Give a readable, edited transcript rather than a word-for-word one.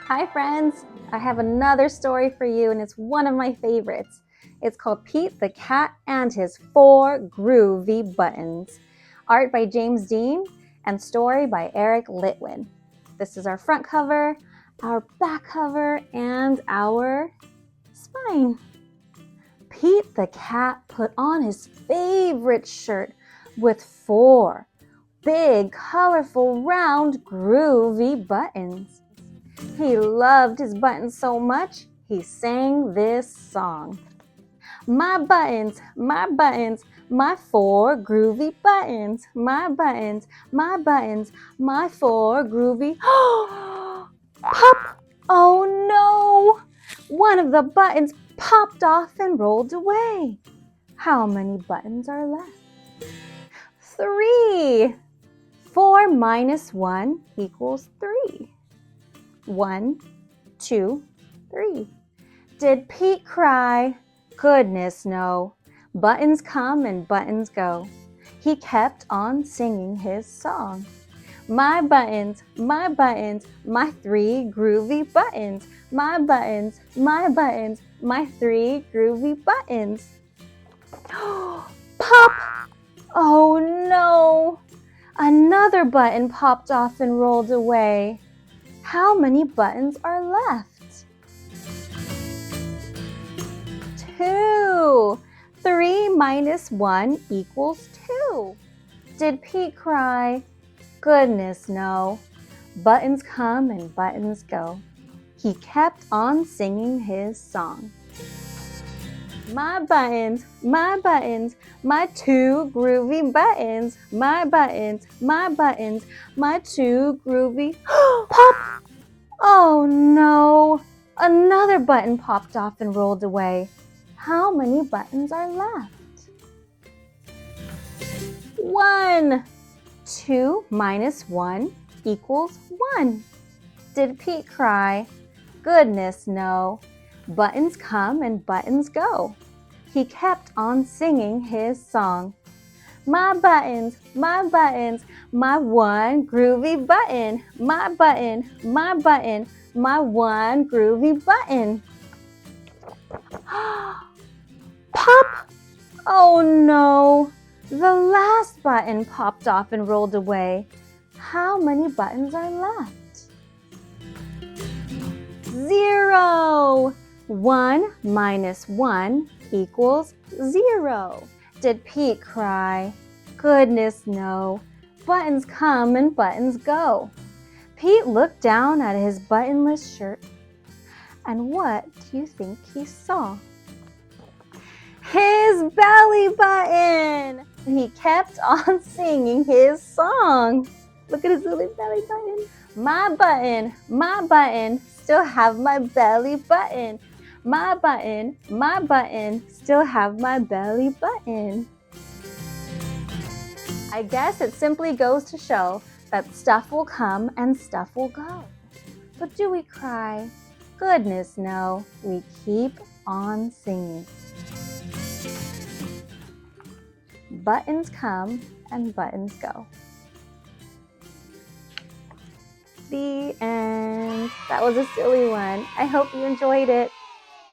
Hi friends, I have another story for you and it's one of my favorites. It's called Pete the Cat and His 4 Groovy Buttons. Art by James Dean and story by Eric Litwin. This is our front cover, our back cover, and our spine. Pete the Cat put on his favorite shirt with 4 big, colorful, round, groovy buttons. He loved his buttons so much, he sang this song. My buttons, my 4 groovy buttons. My buttons, my 4 groovy. Pop! Oh no! One of the buttons popped off and rolled away. How many buttons are left? 3. 4 minus 1 equals 3. 1, 2, 3. Did Pete cry? Goodness, no. Buttons come and buttons go. He kept on singing his song. My buttons, my 3 groovy buttons. My buttons, my 3 groovy buttons. Pop! Oh no! Another button popped off and rolled away. How many buttons are left? 2. 3 minus 1 equals 2. Did Pete cry? Goodness, no. Buttons come and buttons go. He kept on singing his song. My buttons, my 2 groovy buttons. My buttons, my 2 groovy. Pop! Oh no! Another button popped off and rolled away. How many buttons are left? 1. 2 minus 1 equals 1. Did Pete cry? Goodness, no. Buttons come and buttons go. He kept on singing his song. My buttons, my 1 groovy button. My button, my 1 groovy button. Pop! Oh no! The last button popped off and rolled away. How many buttons are left? 0! 1 minus 1 equals 0. Did Pete cry? Goodness, no. Buttons come and buttons go. Pete looked down at his buttonless shirt. And what do you think he saw? His belly button! He kept on singing his song. Look at his little belly button. My button, still have my belly button. My button, still have my belly button. I guess it simply goes to show that stuff will come and stuff will go. But do we cry? Goodness, no. We keep on singing. Buttons come and buttons go. The end. That was a silly one. I hope you enjoyed it.